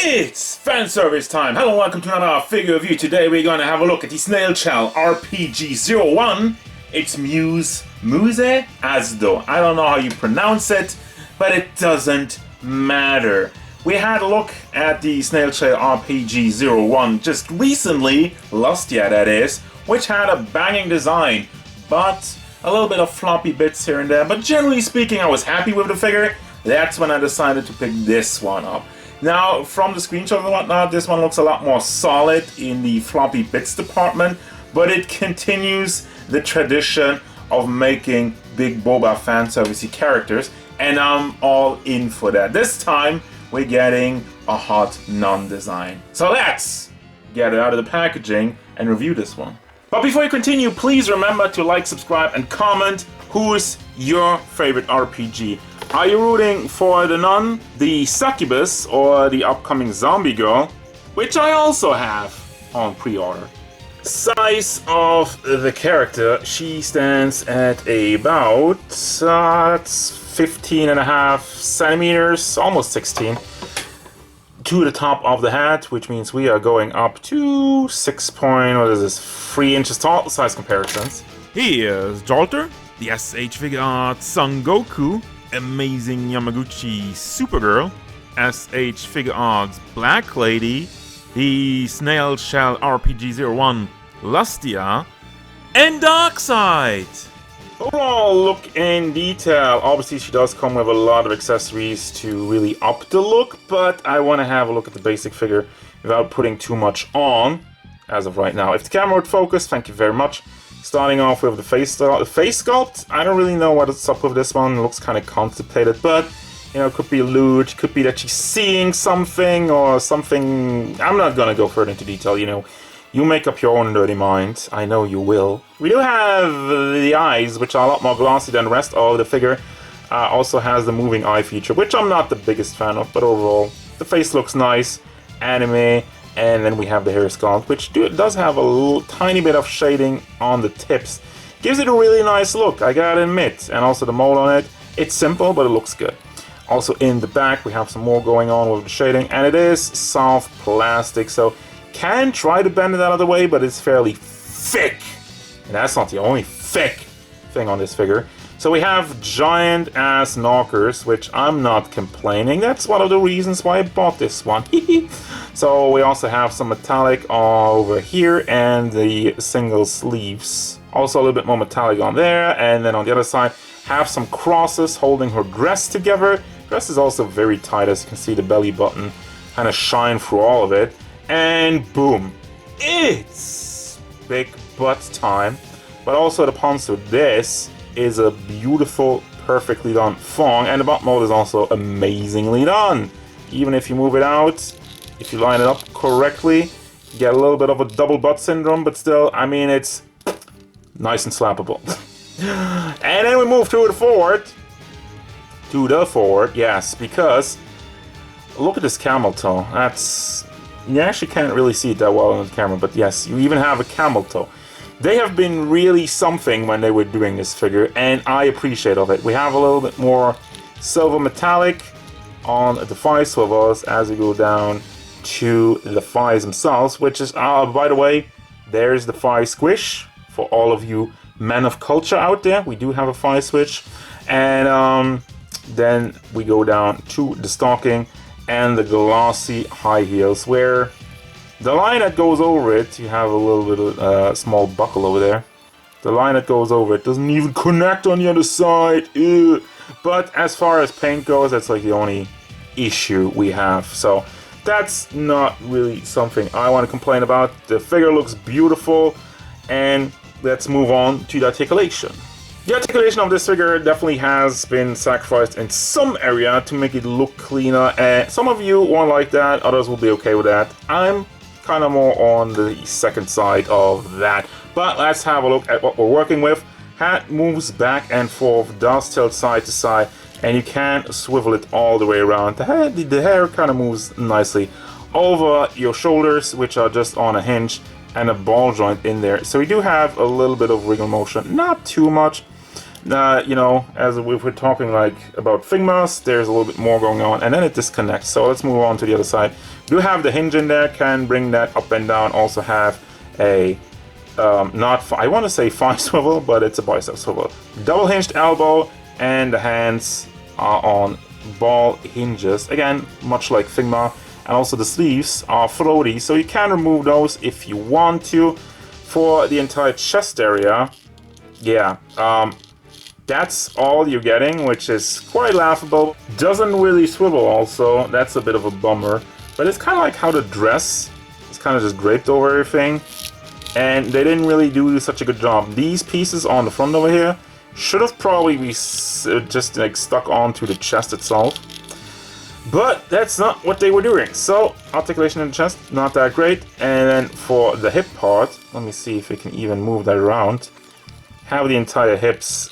It's fan service time! Hello and welcome to another figure review. Today we're going to have a look at the Snail Shell RPG-01. It's Muse Asdo. I don't know how you pronounce it, but it doesn't matter. We had a look at the Snail Shell RPG-01 just recently, last year that is, which had a banging design, but a little bit of floppy bits here and there. But generally speaking, I was happy with the figure. That's when I decided to pick this one up. Now, from the screenshot and whatnot, this one looks a lot more solid in the floppy bits department, but it continues the tradition of making big Boba fan servicey characters, and I'm all in for that. This time, we're getting a hot non-design. So let's get it out of the packaging and review this one. But before you continue, please remember to like, subscribe, and comment who's your favorite RPG. Are you rooting for the nun, the succubus, or the upcoming zombie girl? Which I also have on pre-order. Size of the character, she stands at about 15.5 centimeters, almost 16, to the top of the head, which means we are going up to 3 inches tall. Size comparisons. Here's Jolter, the SH Figure Art Son Goku, Amazing Yamaguchi Supergirl, SH Figure Arts Black Lady, the Snail Shell RPG-01 Lustia, and Darkseid. Overall look in detail. Obviously she does come with a lot of accessories to really up the look, but I want to have a look at the basic figure without putting too much on as of right now. If the camera would focus, thank you very much. Starting off with the face sculpt. I don't really know what's up with this one. It looks kind of constipated, but you know, it could be a loot, could be that she's seeing something or something. I'm not gonna go further into detail, you know. You make up your own dirty mind. I know you will. We do have the eyes, which are a lot more glossy than the rest of the figure. Also has the moving eye feature, which I'm not the biggest fan of, but overall, the face looks nice, anime. And then we have the hair sculpt, which does have a tiny bit of shading on the tips. Gives it a really nice look, I gotta admit. And also the mold on it, it's simple, but it looks good. Also in the back, we have some more going on with the shading, and it is soft plastic, so can try to bend it out of the way, but it's fairly thick. And that's not the only thick thing on this figure. So we have giant ass knockers, which I'm not complaining. That's one of the reasons why I bought this one. So we also have some metallic over here and the single sleeves. Also a little bit more metallic on there, and then on the other side have some crosses holding her dress together. Dress is also very tight, as you can see the belly button kind of shine through all of it. And boom, it's big butt time. But also the pants with this is a beautiful, perfectly done thong, and the butt mold is also amazingly done. Even if you move it out, if you line it up correctly, you get a little bit of a double butt syndrome, but still, I mean, it's nice and slappable. And then we move to the forward. Yes, because look at this camel toe. You actually can't really see it that well on the camera, but yes, you even have a camel toe. They have been really something when they were doing this figure, and I appreciate of it. We have a little bit more silver metallic on the thigh swivels as we go down to the thighs themselves, which is, by the way, there's the thigh squish for all of you men of culture out there. We do have a thigh switch, and then we go down to the stocking and the glossy high heels, where the line that goes over it, you have a little bit of small buckle over there. The line that goes over it doesn't even connect on the other side. Ew. But as far as paint goes, that's like the only issue we have. So that's not really something I want to complain about. The figure looks beautiful, and let's move on to the articulation. The articulation of this figure definitely has been sacrificed in some area to make it look cleaner, and some of you won't like that, others will be okay with that. I'm kind of more on the second side of that. But let's have a look at what we're working with. Hat moves back and forth, does tilt side to side, and you can swivel it all the way around. The hair kind of moves nicely over your shoulders, which are just on a hinge, and a ball joint in there. So we do have a little bit of wriggle motion, not too much. You know, as if we're talking like about Figmas, there's a little bit more going on, and then it disconnects. So let's move on to the other side. We do have the hinge in there, can bring that up and down. Also have a I want to say thigh swivel, but it's a bicep swivel. Double hinged elbow, and the hands are on ball hinges. Again, much like Figma. And also the sleeves are floaty, so you can remove those if you want to. For the entire chest area, yeah, that's all you're getting, which is quite laughable. Doesn't really swivel also, that's a bit of a bummer. But it's kind of like how the dress is kind of just draped over everything. And they didn't really do such a good job. These pieces on the front over here should have probably be just like stuck onto the chest itself. But that's not what they were doing. So, articulation in the chest, not that great. And then for the hip part, let me see if we can even move that around. Have the entire hips.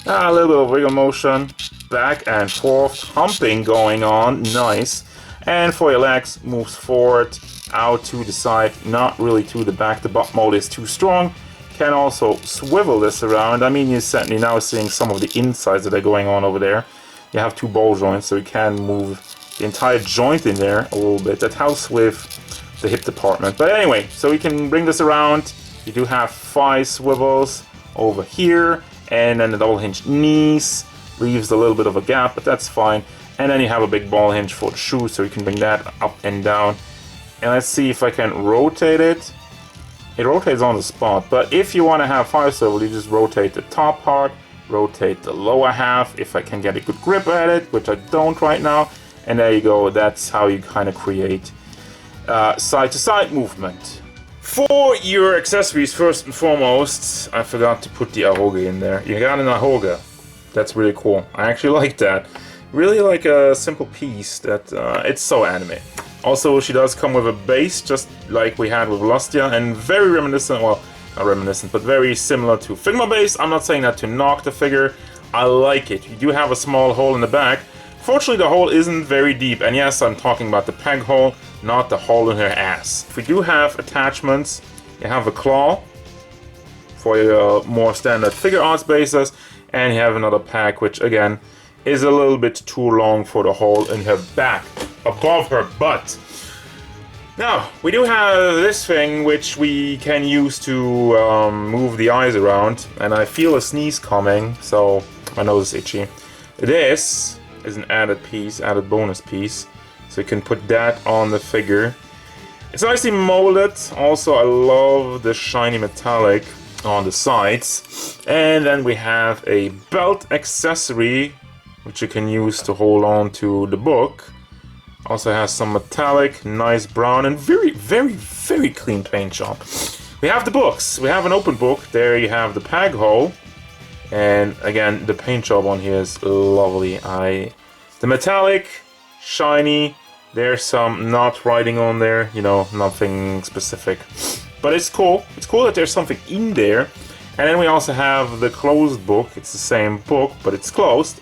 A little bit of wiggle motion. Back and forth. Humping going on. Nice. And for your legs, moves forward, out to the side, not really to the back. The butt mold is too strong. Can also swivel this around. I mean, you're certainly now seeing some of the insides that are going on over there. You have two ball joints, so you can move the entire joint in there a little bit. That helps with the hip department. But anyway, so we can bring this around. You do have thigh swivels over here, and then the double hinged knees leaves a little bit of a gap, but that's fine. And then you have a big ball hinge for the shoe, so you can bring that up and down. And let's see if I can rotate it. It rotates on the spot, but if you want to have thigh swivel, you just rotate the top part, rotate the lower half, if I can get a good grip at it, which I don't right now. And there you go, that's how you kind of create side-to-side movement. For your accessories, first and foremost, I forgot to put the ahoge in there. You got an ahoge. That's really cool. I actually like that. Really like a simple piece that it's so anime. Also, she does come with a base, just like we had with Lustia, and very reminiscent, well, not reminiscent, but very similar to Figma base. I'm not saying that to knock the figure. I like it. You do have a small hole in the back. Fortunately, the hole isn't very deep, and yes, I'm talking about the peg hole, not the hole in her ass. If we do have attachments, you have a claw for your more standard figure arts bases, and you have another pack, which again is a little bit too long for the hole in her back, above her butt. Now, we do have this thing which we can use to move the eyes around, and I feel a sneeze coming, so my nose is itchy. This is an added piece, added bonus piece, so you can put that on the figure. It's nicely molded. Also, I love the shiny metallic on the sides. And then we have a belt accessory, which you can use to hold on to the book. Also has some metallic, nice brown, and very, very, very clean paint job. We have the books. We have an open book. There you have the peg hole. And again, the paint job on here is lovely. The metallic, shiny. There's some knot writing on there. You know, nothing specific. But it's cool. It's cool that there's something in there. And then we also have the closed book. It's the same book, but it's closed.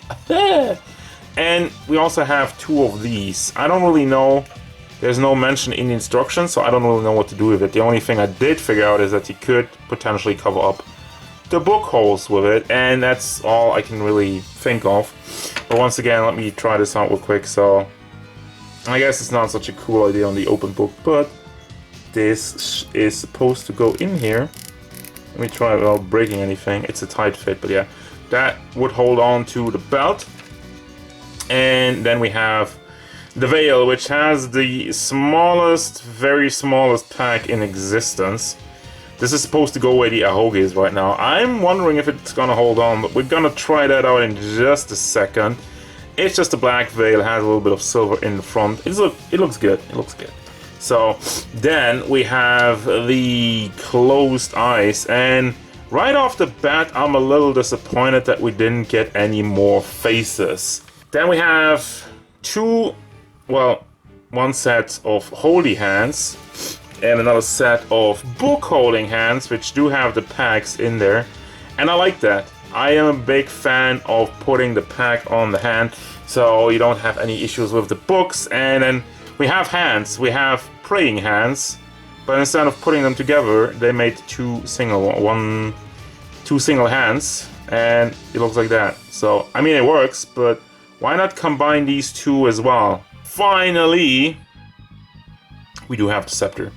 And we also have two of these. I don't really know. There's no mention in the instructions, so I don't really know what to do with it. The only thing I did figure out is that you could potentially cover up the book holes with it, and that's all I can really think of. But once again, let me try this out real quick. So I guess it's not such a cool idea on the open book, but this is supposed to go in here. Let me try it without breaking anything. It's a tight fit, but yeah, that would hold on to the belt. And then we have the veil, which has the smallest, very smallest pack in existence. This is supposed to go where the ahoge is right now. I'm wondering if it's gonna hold on, but we're gonna try that out in just a second. It's just a black veil, has a little bit of silver in the front. It looks good. It looks good. So then we have the closed eyes, and right off the bat, I'm a little disappointed that we didn't get any more faces. Then we have one set of holy hands and another set of book holding hands, which do have the packs in there, and I like that. I am a big fan of putting the pack on the hand, so you don't have any issues with the books. And then we have hands. We have praying hands, but instead of putting them together, they made two single. 1, two single hands, and it looks like that. So, I mean, it works, but why not combine these two as well? Finally, we do have the scepter.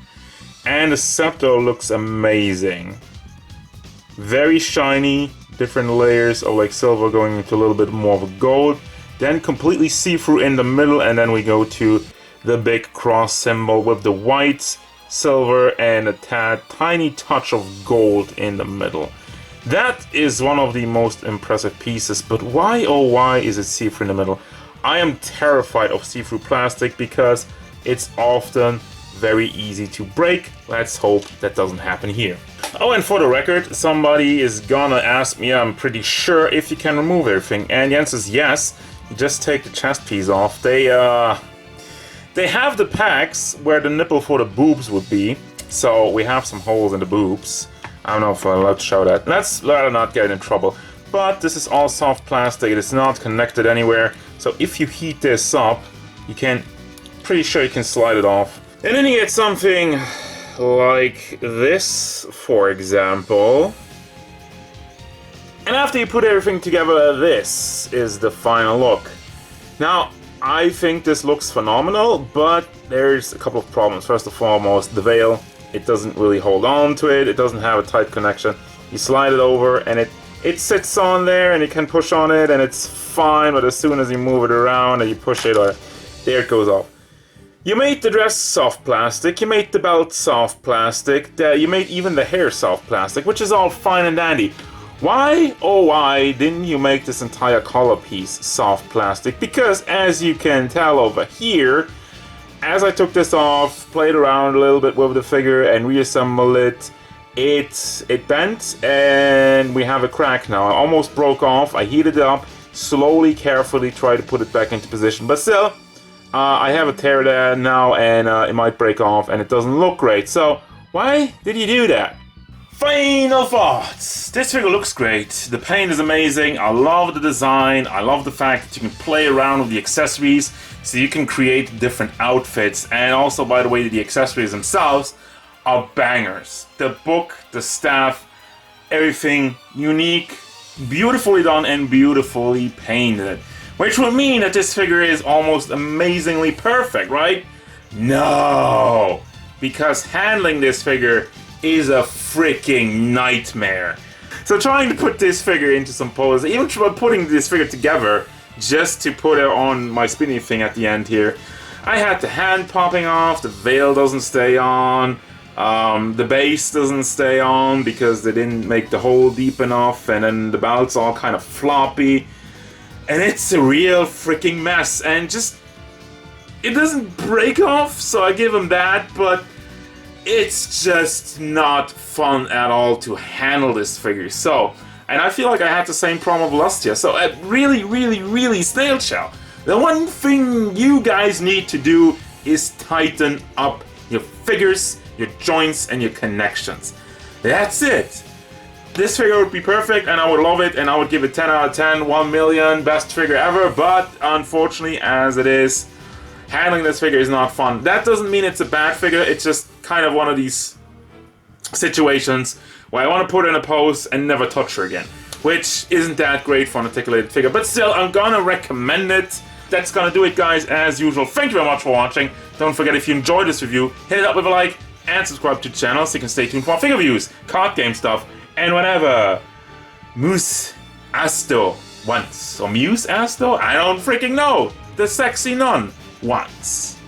And the scepter looks amazing. Very shiny, different layers of like silver going into a little bit more of a gold. Then completely see-through in the middle, and then we go to the big cross symbol with the white, silver, and a tiny touch of gold in the middle. That is one of the most impressive pieces, but why oh why is it see-through in the middle? I am terrified of see-through plastic because it's often very easy to break. Let's hope that doesn't happen here. Oh, and for the record, somebody is gonna ask me, I'm pretty sure, if you can remove everything. And the answer is yes. You just take the chest piece off. They have the packs where the nipple for the boobs would be. So we have some holes in the boobs. I don't know if I'm allowed to show that. Let's rather not get in trouble. But this is all soft plastic. It is not connected anywhere. So if you heat this up, you can, pretty sure you can slide it off. And then you get something like this, for example. And after you put everything together, this is the final look. Now, I think this looks phenomenal, but there's a couple of problems. First and foremost, the veil. It doesn't really hold on to it. It doesn't have a tight connection. You slide it over and it sits on there and you can push on it and it's fine, but as soon as you move it around and you push it, there it goes off. You made the dress soft plastic, you made the belt soft plastic, you made even the hair soft plastic, which is all fine and dandy. Why, oh why, didn't you make this entire collar piece soft plastic? Because as you can tell over here, as I took this off, played around a little bit with the figure and reassembled it, it bent and we have a crack now. I almost broke off, I heated it up, slowly, carefully tried to put it back into position, but still, I have a tear there now and it might break off and it doesn't look great. So, why did you do that? Final thoughts. This figure looks great. The paint is amazing. I love the design. I love the fact that you can play around with the accessories so you can create different outfits. And also, by the way, the accessories themselves are bangers. The book, the staff, everything unique, beautifully done and beautifully painted. Which would mean that this figure is almost amazingly perfect, right? No! Because handling this figure is a freaking nightmare. So trying to put this figure into some pose, even putting this figure together just to put it on my spinny thing at the end here, I had the hand popping off, the veil doesn't stay on, the base doesn't stay on because they didn't make the hole deep enough, and then the belt's all kind of floppy. And it's a real freaking mess, and just, it doesn't break off, so I give him that, but it's just not fun at all to handle this figure. So, and I feel like I had the same problem with Lustia. So, really, Snail Shell, the one thing you guys need to do is tighten up your figures, your joints, and your connections. That's it. This figure would be perfect, and I would love it, and I would give it 10 out of 10, 1 million, best figure ever, but unfortunately, as it is, handling this figure is not fun. That doesn't mean it's a bad figure, it's just kind of one of these situations where I want to put her in a pose and never touch her again, which isn't that great for an articulated figure, but still, I'm gonna recommend it. That's gonna do it, guys, as usual. Thank you very much for watching. Don't forget, if you enjoyed this review, hit it up with a like, and subscribe to the channel so you can stay tuned for more figure reviews, card game stuff, and whatever Muse Asdo wants. Or Muse Asdo? I don't freaking know. The sexy nun wants.